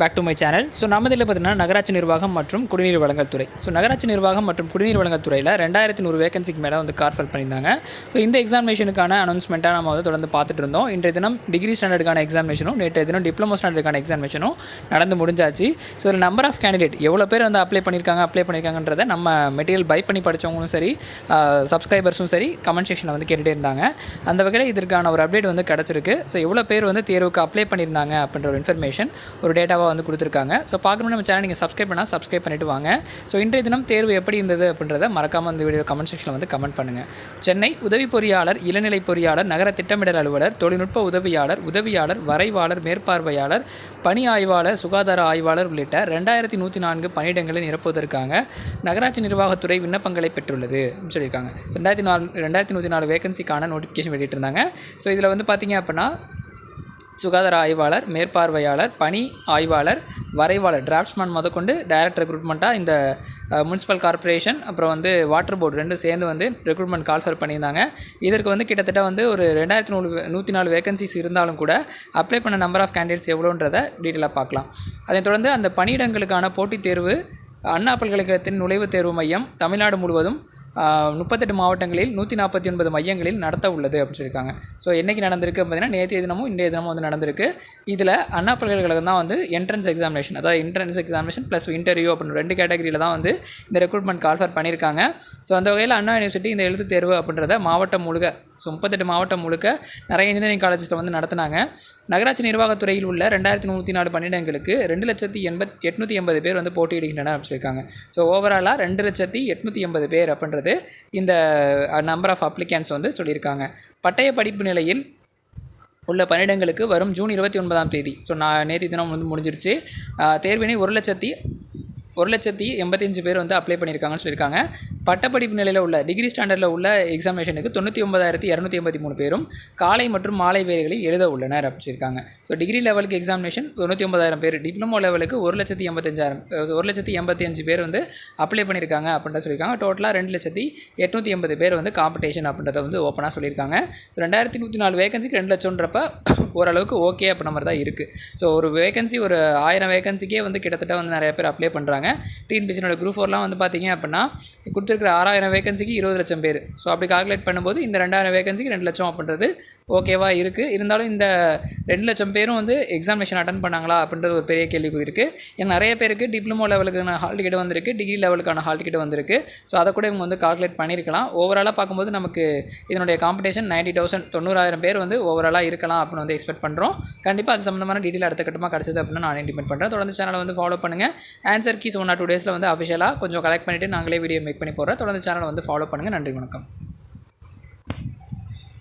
Back to my channel. So நம்ம இதில் பார்த்தீங்கன்னா நகராட்சி நிர்வாகம் மற்றும் குடிநீர் வழங்கல் துறை. ஸோ நகராட்சி நிர்வாகம் மற்றும் குடிநீர் வழங்கல் துறையில் 2100 வேகன்சிக்கு மேலே வந்து கால்ஃபர் பண்ணியிருந்தாங்க. ஸோ இந்த எக்ஸாமினேஷனுக்கான அனௌன்ஸ்மெண்ட்டாக நம்ம வந்து தொடர்ந்து பார்த்துட்டு இருந்தோம். இன்றைய தினம் டிகிரி ஸ்டாண்டர்டுக்கான எக்ஸாமினேஷனும் நேற்றைய தினம் டிப்ளமோ ஸ்டாண்டர்டுக்கான எக்ஸாமினேஷனும் நடந்து முடிஞ்சாச்சு. ஸோ இதில் நம்பர் ஆஃப் கேண்டிடேட் எவ்வளோ பேர் வந்து அப்ளை பண்ணியிருக்காங்கன்றதை நம்ம மெட்டீரியல் பை பண்ணி படித்தவங்களும் சரி, சப்ஸ்கிரைபர்ஸும் சரி கமெண்ட் செக்ஷனில் வந்து கேட்டுகிட்டே இருந்தாங்க. அந்த வகையில் இதற்கான ஒரு அப்டேட் வந்து கிடச்சிருக்கு. ஸோ எவ்வளோ பேர் வந்து தேர்வுக்கு அப்ளை பண்ணியிருந்தாங்க அப்படின்ற ஒரு இன்ஃபர்மேஷன் ஒரு டேட்டாவாக வந்து கொடுத்துருக்காங்க. ஸோ பார்க்கணும்னு நம்ம சேனல் நீங்கள் சப்ஸ்கிரைப் பண்ணிட்டு வாங்க. ஸோ இன்றைய தினம் தேர்வு எப்படி இருந்தது அப்படின்றத மறக்காமல் இந்த வீடியோ கமெண்ட் செக்ஷனில் வந்து கமெண்ட் பண்ணுங்கள். சென்னை உதவி பொறியாளர், இளநிலை பொறியாளர், நகர திட்டமிடல் அலுவலர், தொழில்நுட்ப உதவியாளர், வரைவாளர், மேற்பார்வையாளர், பணி ஆய்வாளர், சுகாதார ஆய்வாளர் உள்ளிட்ட 2104 பணியிடங்களை நிரப்புவதற்காக நகராட்சி நிர்வாகத்துறை விண்ணப்பங்களை பெற்றுள்ளது அப்படின்னு சொல்லியிருக்காங்க. 2104 வேகன்சிக்கான நோட்டிஃபிகேஷன் வெளியிட்டிருந்தாங்க. ஸோ இதில் வந்து பார்த்திங்க அப்படின்னா சுகாதார ஆய்வாளர், மேற்பார்வையாளர், பணி ஆய்வாளர், வரைவாளர், டிராஃப்ட்ஸ்மேன் முதற்கொண்டு டைரக்ட் ரெக்ரூட்மெண்ட்டாக இந்த முனிசிபல் கார்ப்பரேஷன் அப்புறம் வந்து வாட்டர் போர்டு ரெண்டும் சேர்ந்து வந்து ரெக்ரூட்மெண்ட் கால்ஃபர் பண்ணியிருந்தாங்க. இதற்கு வந்து கிட்டத்தட்ட வந்து ஒரு 2104 வேகன்சிஸ் இருந்தாலும் கூட அப்ளை பண்ண நம்பர் ஆஃப் கேண்டிடேட்ஸ் எவ்வளோன்றதை டீட்டெயிலாக பார்க்கலாம். அதைத் தொடர்ந்து அந்த பணியிடங்களுக்கான போட்டித் தேர்வு அண்ணா பல்கலைக்கழகத்தின் நுழைவுத் தேர்வு மையம் தமிழ்நாடு முழுவதும் 38 மாவட்டங்களில் 149 மையங்களில் நடத்த உள்ளது அப்படின்னு சொல்லியிருக்காங்க. ஸோ என்றைக்கு நடந்திருக்கு பார்த்தீங்கன்னா நேற்றைய தினமும் இன்றைய தினமும் வந்து நடந்திருக்கு. இதில் அண்ணா பல்கலைக்கழகம் தான் வந்து என்ட்ரன்ஸ் எக்ஸாமினேஷன் ப்ளஸ் இன்டர்வியூ அப்படின்னு 2 கேட்டகரியில் தான் வந்து இந்த ரெக்ரூட்மெண்ட் கால்ஃபர் பண்ணியிருக்காங்க. ஸோ அந்த வகையில் அண்ணா யூனிவர்சிட்டி இந்த எழுத்து தேர்வு அப்படின்றத மாவட்டம் முழுக்க, ஸோ 38 மாவட்டம் முழுக்க நிறைய இன்ஜினியரிங் காலேஜஸில் வந்து நடத்தினாங்க. நகராட்சி நிர்வாகத்துறையில் உள்ள 2104 பணியிடங்களுக்கு 2,880 பேர் வந்து போட்டியிடுகின்றனர் அப்படின்னு சொல்லியிருக்காங்க. ஸோ ஓவராலாக 2,880 பேர் அப்படின்றது இந்த நம்பர் ஆஃப் அப்ளிகன்ஸ் வந்து சொல்லியிருக்காங்க. பட்டய படிப்பு நிலையில் உள்ள பணியிடங்களுக்கு வரும் ஜூன் 29ஆம் தேதி, ஸோ நேற்று தினம் வந்து முடிஞ்சிருச்சு. தேர்வினை 1,85,000 பேர் வந்து அப்ளை பண்ணியிருக்காங்கன்னு சொல்லியிருக்காங்க. பட்டப்படிப்பு நிலையில் உள்ள டிகிரி ஸ்டாண்டர்டில் உள்ள எக்ஸாமினேஷனுக்கு 99,283 பேரும் காலை மற்றும் மாலை வேலைகளில் எழுத உள்ளனர் அப்படின்னு சொல்லியிருக்காங்க. ஸோ டிகிரி லெவலுக்கு எக்ஸாமினேஷன் 99,000 பேர், டிப்ளமோ லெவலுக்கு 1,85,000 பேர் வந்து அப்ளை பண்ணியிருக்காங்க அப்படின்றத சொல்லியிருக்காங்க. டோட்டலாக 2,880 பேர் வந்து காம்படிஷன் அப்படின்றத வந்து ஓப்பனாக சொல்லியிருக்காங்க. ஸோ 2104 வேகன்சிக்கு 2 லட்சம்ன்றப்ப ஓரளவுக்கு ஓகே அப்படின்ற மாதிரி தான் இருக்குது. ஸோ ஒரு வேகன்சி ஒரு 1000 வேகன்சிக்கே வந்து கிட்டத்தட்ட வந்து நிறைய பேர் அப்ளை பண்ணுறாங்க. டிஎன்பிஎஸ்சியோட குரூப் 4லாம் வந்து பார்த்திங்க அப்படின்னா கொடுத்துருக்கிற 6000 வேகன்சிக்கு 20 லட்சம் பேர். ஸோ அப்படி கால்குலேட் பண்ணும்போது இந்த 2000 வேகன்சிக்கு 2 லட்சம் அப்படின்றது ஓகேவாக இருக்குது. இருந்தாலும் இந்த 2 லட்சம் பேரும் வந்து எக்ஸாமினேஷன் அட்டன் பண்ணாங்களா அப்படின்றது ஒரு பெரிய கேள்விக்குறி இருக்குது. ஏன்னா நிறைய பேருக்கு டிப்ளமோ லெவலுக்கான ஹால் டிக்கெட் வந்திருக்கு, டிகிரி லெவலுக்கான ஹால் டிக்கெட் வந்திருக்கு. ஸோ அதை கூட இவங்க வந்து கால்குலேட் பண்ணியிருக்கலாம். ஓவராலாக பார்க்கும்போது நமக்கு இதனுடைய காம்படிஷன் 90,000 பேர் வந்து ஓவராலாக இருக்கலாம் அப்படின்னு வந்து எக்ஸ்பெக்ட் பண்ணுறோம். கண்டிப்பாக அது சம்மந்தமான டீட்டெயில் அடுத்த கட்டமாக கிடச்சது அப்படின்னு நான் இன்டிமேட் பண்ணுறேன். தொடர்ந்து சேனலை வந்து ஃபாலோ பண்ணுங்கள். ஆன்சர் கீஸ் 1 or 2 டேஸில் வந்து அஃபிஷியலாக கொஞ்சம் கலெக்ட் பண்ணிவிட்டு நாங்களே வீடியோ மேக் பண்ணி போடுறோம். தொடர்ந்து சேனலை வந்து ஃபாலோ பண்ணுங்கள். நன்றி, வணக்கம்.